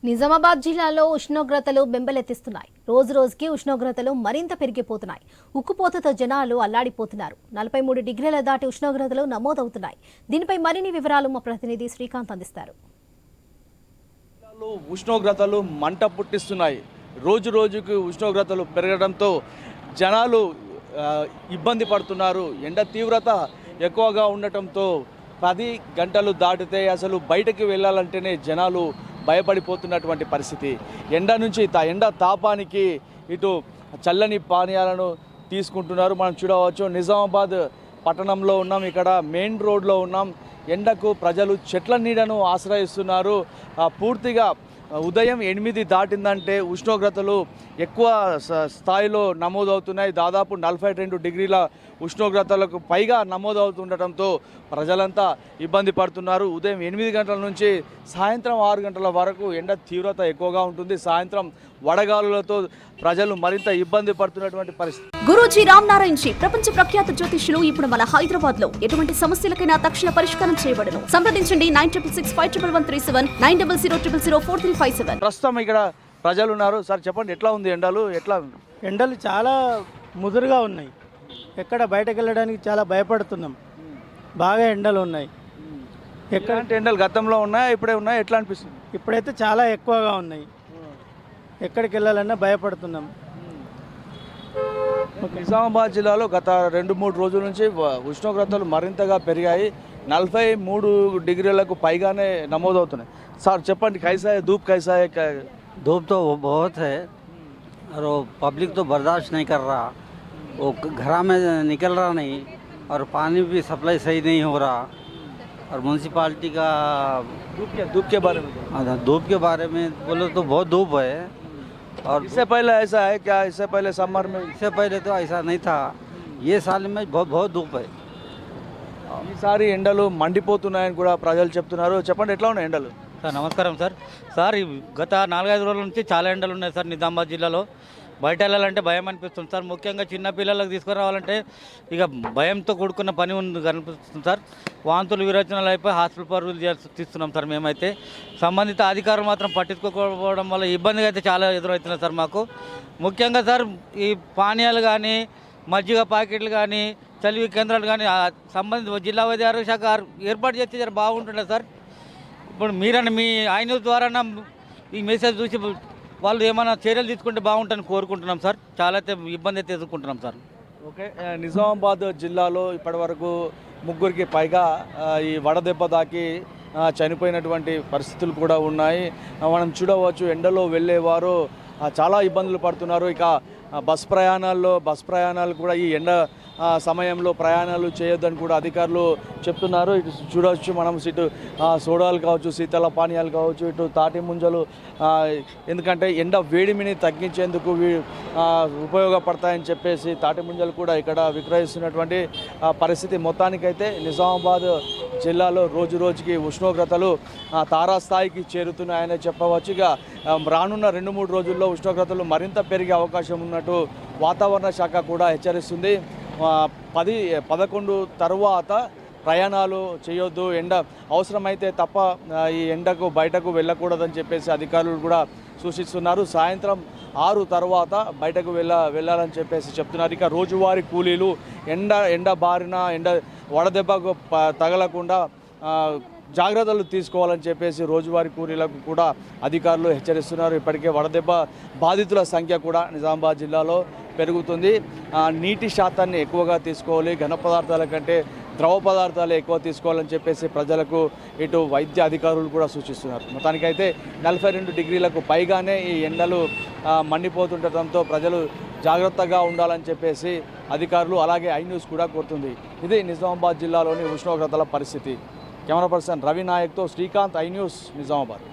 నిజామాబాద్ జిల్లాలో ఉష్ణోగ్రతలు బెంబెలెత్తిస్తున్నాయి. రోజు రోజుకి ఉష్ణోగ్రతలు మరింత పెరిగిపోతున్నాయి. ఉక్కుపోతతో జనాలు అల్లాడిపోతున్నారు. 43 డిగ్రీల దాటి ఉష్ణోగ్రతలు నమోదవుతున్నాయి. దీనిపై మరిన్ని వివరాలు మా ప్రతినిధి శ్రీకాంత్ అందిస్తారు. ఉష్ణోగ్రతలు మంట పుట్టిస్తున్నాయి. రోజు రోజుకి ఉష్ణోగ్రతలు పెరగడంతో జనాలు ఇబ్బంది పడుతున్నారు. ఎండ తీవ్రత ఎక్కువగా ఉండటంతో 10 గంటలు దాటితే అసలు బయటకు వెళ్ళాలంటేనే జనాలు భయపడిపోతున్నటువంటి పరిస్థితి. ఎండ తాపానికి ఇటు చల్లని పానీయాలను తీసుకుంటున్నారు. మనం చూడవచ్చు, నిజామాబాద్ పట్టణంలో ఉన్నాం. ఇక్కడ మెయిన్ రోడ్లో ఉన్నాం. ఎండకు ప్రజలు చెట్ల నీడను ఆశ్రయిస్తున్నారు. పూర్తిగా ఉదయం 8 దాటిందంటే ఉష్ణోగ్రతలు ఎక్కువ స్థాయిలో నమోదవుతున్నాయి. దాదాపు 42 డిగ్రీల ఉష్ణోగ్రతలకు పైగా నమోదవుతుండటంతో ప్రజలంతా ఇబ్బంది పడుతున్నారు. ఉదయం 8 గంటల నుంచి సాయంత్రం 6 గంటల వరకు ఎండ తీవ్రత ఎక్కువగా ఉంటుంది. సాయంత్రం వడగాలులతో ప్రజలు మరింత ఇబ్బంది పడుతున్నటువంటి పరిస్థితి. గురూజీ రామనారాయణ్ జీ ప్రపంచ ప్రఖ్యాత జ్యోతిష్యులు ఇప్పుడు మన హైదరాబాద్ లో ఎటువంటి సమస్యలకైనా తక్షణ పరిష్కారం చేయబడును. సంప్రదించండి 96651137 9000004357. ప్రస్తుతం ఇక్కడ ప్రజలు ఉన్నారు. సార్ చెప్పండి, ఎట్లా ఉంది ఎండలు? ఎండలు చాలా ముదురుగా ఉన్నాయి. ఎక్కడ బయటకు వెళ్ళడానికి చాలా భయపడుతున్నాం. బాగా ఎండలు ఉన్నాయి. ఎక్కడంటే ఎండలు గతంలో ఉన్నాయా, ఇప్పుడే ఉన్నాయా, ఎట్లా అనిపిస్తుంది? ఇప్పుడైతే చాలా ఎక్కువగా ఉన్నాయి. ఎక్కడికి వెళ్ళాలన్నా భయపడుతున్నాం. నిజామాబాద్ జిల్లాలో గత 2-3 రోజుల నుంచి ఉష్ణోగ్రతలు మరింతగా పెరిగాయి. 43 డిగ్రీలకు పైగానే నమోదవుతున్నాయి. సార్ చెప్పండి, कैसा है धूप? कैसा है? धूप तो बहुत है और वो पब्लिक तो बर्दाश्त नहीं कर रहा. वो घर में निकल रहा नहीं और पानी भी सप्लाई सही नहीं हो रहा. और म्यूनसिपाल्टी का धूप के बारे में धूप के बारे में बोलो तो बहुत धूप है. और इससे पहले ऐसा है क्या? इससे पहले समर में? इससे पहले तो ऐसा नहीं था. ये साल में बहुत धूप है. ఈసారి ఎండలు మండిపోతున్నాయని కూడా ప్రజలు చెప్తున్నారు. చెప్పండి, ఎట్లా ఉన్నాయి ఎండలు? సార్ నమస్కారం సార్ గత 4-5 రోజుల నుంచి చాలా ఎండలు ఉన్నాయి సార్. నిజామాబాద్ జిల్లాలో బయట వెళ్ళాలంటే భయం అనిపిస్తుంది సార్. ముఖ్యంగా చిన్న పిల్లలకు తీసుకురావాలంటే ఇక భయంతో కూడుకున్న పని కనిపిస్తుంది సార్. వాంతులు విరోచనాలు అయిపోయి హాస్పిటల్ పరుగులు తీస్తున్నాం సార్. మేమైతే సంబంధిత అధికారులు మాత్రం పట్టించుకోకపోవడం వల్ల ఇబ్బందిగా అయితే చాలా ఎదురవుతున్నాయి సార్ మాకు. ముఖ్యంగా సార్ ఈ పానీయాలు కానీ, మజ్జిగ ప్యాకెట్లు కానీ, చలివి కేంద్రాలు కానీ సంబంధిత జిల్లా వైద్య ఆరోగ్య శాఖ ఏర్పాటు చేస్తే బాగుంటుండే సార్. ఇప్పుడు మీరన్నా మీ ఆయన ద్వారా ఈ మెసేజ్ చూసి వాళ్ళు ఏమైనా చర్యలు తీసుకుంటే బాగుంటుందని కోరుకుంటున్నాం సార్. చాలా అయితే ఇబ్బంది అయితే ఎదుర్కొంటున్నాం సార్. ఓకే, నిజామాబాద్ జిల్లాలో ఇప్పటివరకు 3కి పైగా ఈ వడదెబ్బ తాకి చనిపోయినటువంటి పరిస్థితులు కూడా ఉన్నాయి. మనం చూడవచ్చు, ఎండలో వెళ్ళేవారు చాలా ఇబ్బందులు పడుతున్నారు. ఇక బస్ ప్రయాణాలు కూడా ఈ ఎండ సమయంలో ప్రయాణాలు చేయొద్దని కూడా అధికారులు చెప్తున్నారు. ఇటు చూడవచ్చు మనం, ఇటు సోడాలు కావచ్చు, శీతల పానీయాలు కావచ్చు, ఇటు తాటి ముంజలు, ఎందుకంటే ఎండ వేడిమిని తగ్గించేందుకు ఉపయోగపడతాయని చెప్పేసి తాటి ముంజలు కూడా ఇక్కడ విక్రయిస్తున్నటువంటి పరిస్థితి. మొత్తానికైతే నిజామాబాద్ జిల్లాలో రోజు రోజుకి ఉష్ణోగ్రతలు తారాస్థాయికి చేరుతున్నాయని చెప్పవచ్చు. ఇక రానున్న 2-3 రోజుల్లో ఉష్ణోగ్రతలు మరింత పెరిగే అవకాశం ఉన్నట్టు వాతావరణ శాఖ కూడా హెచ్చరిస్తుంది. 10-11 తర్వాత ప్రయాణాలు చేయొద్దు, ఎండ అవసరమైతే తప్ప ఈ ఎండకు బయటకు వెళ్ళకూడదని చెప్పేసి అధికారులు కూడా సూచిస్తున్నారు. సాయంత్రం 6 తర్వాత బయటకు వెళ్ళాలని చెప్పేసి చెప్తున్నారు. ఇక రోజువారీ కూలీలు ఎండ బారిన వడదెబ్బకు తగలకుండా జాగ్రత్తలు తీసుకోవాలని చెప్పేసి రోజువారీ కూలీలకు కూడా అధికారులు హెచ్చరిస్తున్నారు. ఇప్పటికే వడదెబ్బ బాధితుల సంఖ్య కూడా నిజామాబాద్ జిల్లాలో పెరుగుతుంది. నీటి శాతాన్ని ఎక్కువగా తీసుకోవాలి, ఘన పదార్థాల కంటే ద్రవ పదార్థాలు ఎక్కువ తీసుకోవాలని చెప్పేసి ప్రజలకు ఇటు వైద్య అధికారులు కూడా సూచిస్తున్నారు. మొత్తానికైతే 42 డిగ్రీలకు పైగానే ఈ ఎండలు మండిపోతుండటంతో ప్రజలు జాగ్రత్తగా ఉండాలని చెప్పేసి అధికారులు అలాగే ఐ న్యూస్ కూడా కోరుతుంది. ఇది నిజామాబాద్ జిల్లాలోని ఉష్ణోగ్రతల పరిస్థితి. కెమెరా పర్సన్ రవి నాయక్తో శ్రీకాంత్, ఐ న్యూస్, నిజామాబాద్.